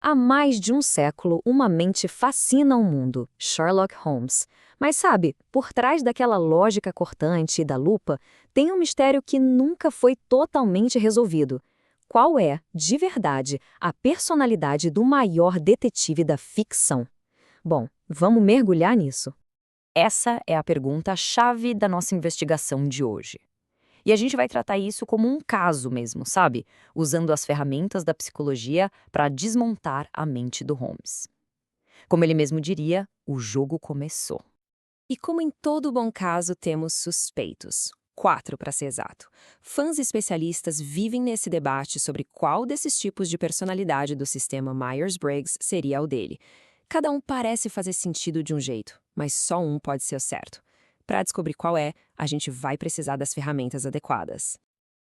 Há mais de um século, uma mente fascina o mundo, Sherlock Holmes. Mas sabe, por trás daquela lógica cortante e da lupa, tem um mistério que nunca foi totalmente resolvido. Qual é, de verdade, a personalidade do maior detetive da ficção? Bom, vamos mergulhar nisso. Essa é a pergunta-chave da nossa investigação de hoje. E a gente vai tratar isso como um caso mesmo, sabe? Usando as ferramentas da psicologia para desmontar a mente do Holmes. Como ele mesmo diria, o jogo começou. E como em todo bom caso, temos suspeitos. 4, para ser exato. Fãs especialistas vivem nesse debate sobre qual desses tipos de personalidade do sistema Myers-Briggs seria o dele. Cada um parece fazer sentido de um jeito, mas só um pode ser o certo. Para descobrir qual é, a gente vai precisar das ferramentas adequadas.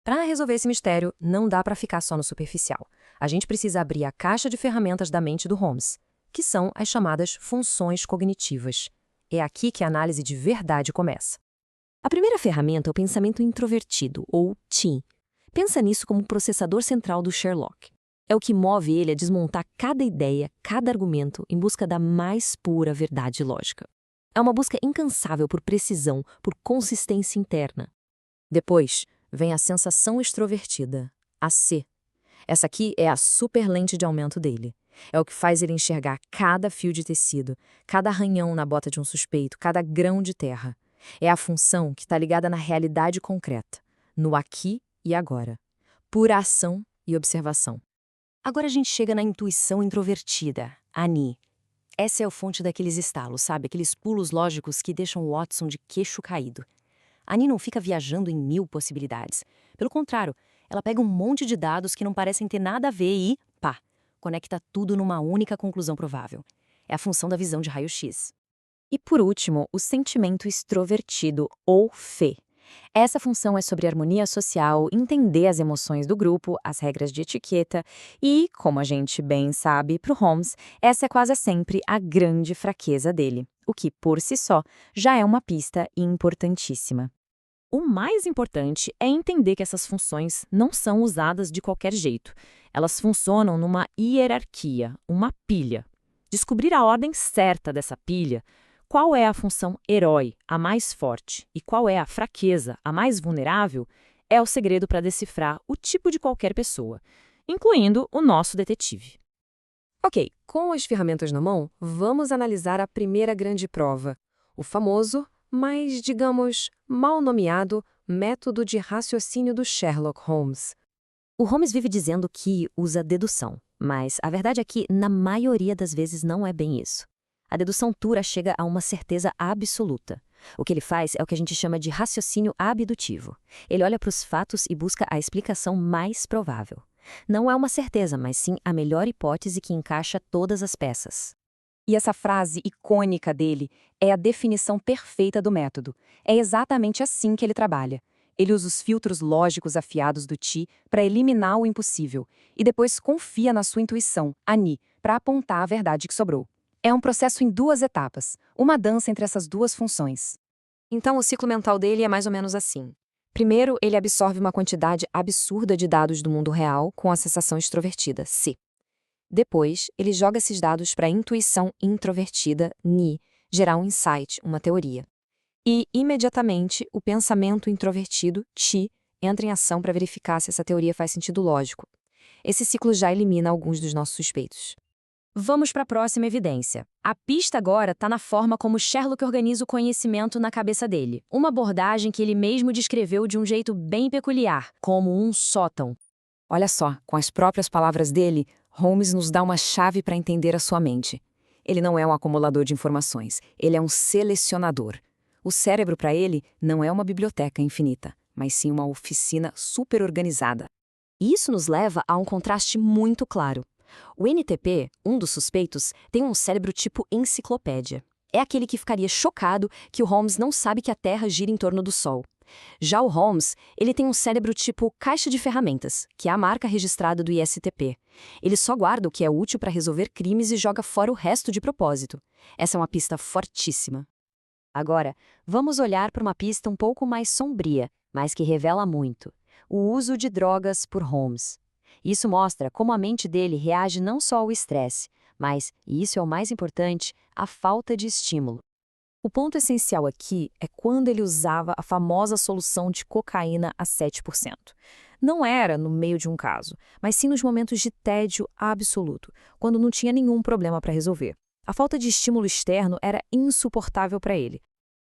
Para resolver esse mistério, não dá para ficar só no superficial. A gente precisa abrir a caixa de ferramentas da mente do Holmes, que são as chamadas funções cognitivas. É aqui que a análise de verdade começa. A primeira ferramenta é o pensamento introvertido, ou TIM. Pensa nisso como o processador central do Sherlock. É o que move ele a desmontar cada ideia, cada argumento, em busca da mais pura verdade lógica. É uma busca incansável por precisão, por consistência interna. Depois, vem a sensação extrovertida, a C. Essa aqui é a super lente de aumento dele. É o que faz ele enxergar cada fio de tecido, cada arranhão na bota de um suspeito, cada grão de terra. É a função que está ligada na realidade concreta, no aqui e agora. Pura ação e observação. Agora a gente chega na intuição introvertida, a Ni. Essa é a fonte daqueles estalos, sabe? Aqueles pulos lógicos que deixam o Watson de queixo caído. A Ni não fica viajando em 1000 possibilidades. Pelo contrário, ela pega um monte de dados que não parecem ter nada a ver e, pá, conecta tudo numa única conclusão provável. É a função da visão de raio-x. E por último, o sentimento extrovertido, ou FE. Essa função é sobre harmonia social, entender as emoções do grupo, as regras de etiqueta e, como a gente bem sabe, para o Holmes, essa é quase sempre a grande fraqueza dele, o que, por si só, já é uma pista importantíssima. O mais importante é entender que essas funções não são usadas de qualquer jeito. Elas funcionam numa hierarquia, uma pilha. Descobrir a ordem certa dessa pilha, qual é a função herói, a mais forte, e qual é a fraqueza, a mais vulnerável, é o segredo para decifrar o tipo de qualquer pessoa, incluindo o nosso detetive. Ok, com as ferramentas na mão, vamos analisar a primeira grande prova, o famoso, mas, digamos, mal nomeado método de raciocínio do Sherlock Holmes. O Holmes vive dizendo que usa dedução, mas a verdade é que, na maioria das vezes, não é bem isso. A dedução pura chega a uma certeza absoluta. O que ele faz é o que a gente chama de raciocínio abdutivo. Ele olha para os fatos e busca a explicação mais provável. Não é uma certeza, mas sim a melhor hipótese que encaixa todas as peças. E essa frase icônica dele é a definição perfeita do método. É exatamente assim que ele trabalha. Ele usa os filtros lógicos afiados do Ti para eliminar o impossível e depois confia na sua intuição, a Ni, para apontar a verdade que sobrou. É um processo em 2 etapas, uma dança entre essas 2 funções. Então, o ciclo mental dele é mais ou menos assim. Primeiro, ele absorve uma quantidade absurda de dados do mundo real com a sensação extrovertida, C. Depois, ele joga esses dados para a intuição introvertida, Ni, gerar um insight, uma teoria. E, imediatamente, o pensamento introvertido, Chi, entra em ação para verificar se essa teoria faz sentido lógico. Esse ciclo já elimina alguns dos nossos suspeitos. Vamos para a próxima evidência. A pista agora está na forma como Sherlock organiza o conhecimento na cabeça dele. Uma abordagem que ele mesmo descreveu de um jeito bem peculiar, como um sótão. Olha só, com as próprias palavras dele, Holmes nos dá uma chave para entender a sua mente. Ele não é um acumulador de informações, ele é um selecionador. O cérebro, para ele, não é uma biblioteca infinita, mas sim uma oficina super organizada. E isso nos leva a um contraste muito claro. O NTP, um dos suspeitos, tem um cérebro tipo enciclopédia. É aquele que ficaria chocado que o Holmes não sabe que a Terra gira em torno do Sol. Já o Holmes, ele tem um cérebro tipo caixa de ferramentas, que é a marca registrada do ISTP. Ele só guarda o que é útil para resolver crimes e joga fora o resto de propósito. Essa é uma pista fortíssima. Agora, vamos olhar para uma pista um pouco mais sombria, mas que revela muito. O uso de drogas por Holmes. Isso mostra como a mente dele reage não só ao estresse, mas, e isso é o mais importante, à falta de estímulo. O ponto essencial aqui é quando ele usava a famosa solução de cocaína a 7%. Não era no meio de um caso, mas sim nos momentos de tédio absoluto, quando não tinha nenhum problema para resolver. A falta de estímulo externo era insuportável para ele.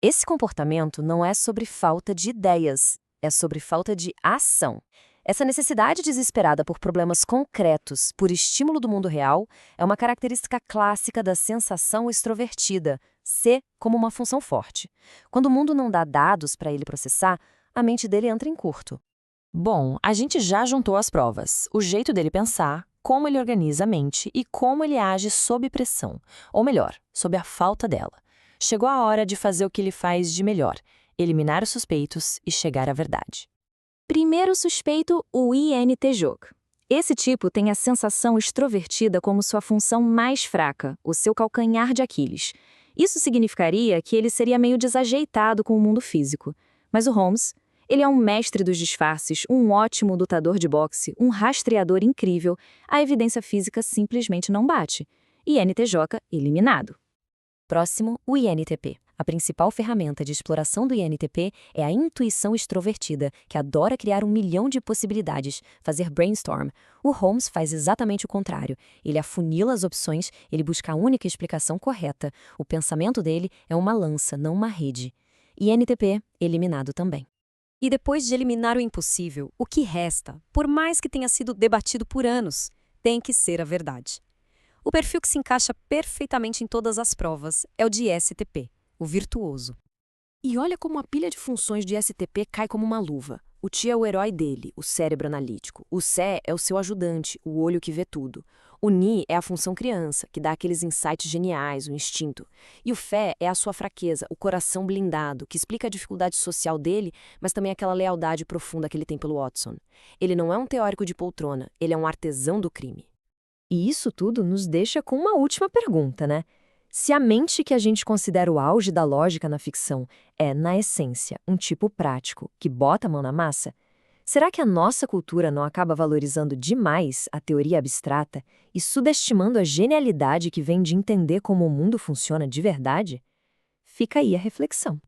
Esse comportamento não é sobre falta de ideias, é sobre falta de ação. Essa necessidade desesperada por problemas concretos, por estímulo do mundo real, é uma característica clássica da sensação extrovertida, ser como uma função forte. Quando o mundo não dá dados para ele processar, a mente dele entra em curto. Bom, a gente já juntou as provas, o jeito dele pensar, como ele organiza a mente e como ele age sob pressão, ou melhor, sob a falta dela. Chegou a hora de fazer o que ele faz de melhor, eliminar os suspeitos e chegar à verdade. Primeiro suspeito, o INTJ. Esse tipo tem a sensação extrovertida como sua função mais fraca, o seu calcanhar de Aquiles. Isso significaria que ele seria meio desajeitado com o mundo físico. Mas o Holmes, ele é um mestre dos disfarces, um ótimo lutador de boxe, um rastreador incrível. A evidência física simplesmente não bate. INTJ eliminado. Próximo, o INTP. A principal ferramenta de exploração do INTP é a intuição extrovertida, que adora criar 1 milhão de possibilidades, fazer brainstorm. O Holmes faz exatamente o contrário. Ele afunila as opções, ele busca a única explicação correta. O pensamento dele é uma lança, não uma rede. INTP eliminado também. E depois de eliminar o impossível, o que resta, por mais que tenha sido debatido por anos, tem que ser a verdade. O perfil que se encaixa perfeitamente em todas as provas é o de STP, o virtuoso. E olha como a pilha de funções de STP cai como uma luva. O T é o herói dele, o cérebro analítico. O C é o seu ajudante, o olho que vê tudo. O Ni é a função criança, que dá aqueles insights geniais, o instinto. E o Fé é a sua fraqueza, o coração blindado, que explica a dificuldade social dele, mas também aquela lealdade profunda que ele tem pelo Watson. Ele não é um teórico de poltrona, ele é um artesão do crime. E isso tudo nos deixa com uma última pergunta, né? Se a mente que a gente considera o auge da lógica na ficção é, na essência, um tipo prático, que bota a mão na massa, será que a nossa cultura não acaba valorizando demais a teoria abstrata e subestimando a genialidade que vem de entender como o mundo funciona de verdade? Fica aí a reflexão.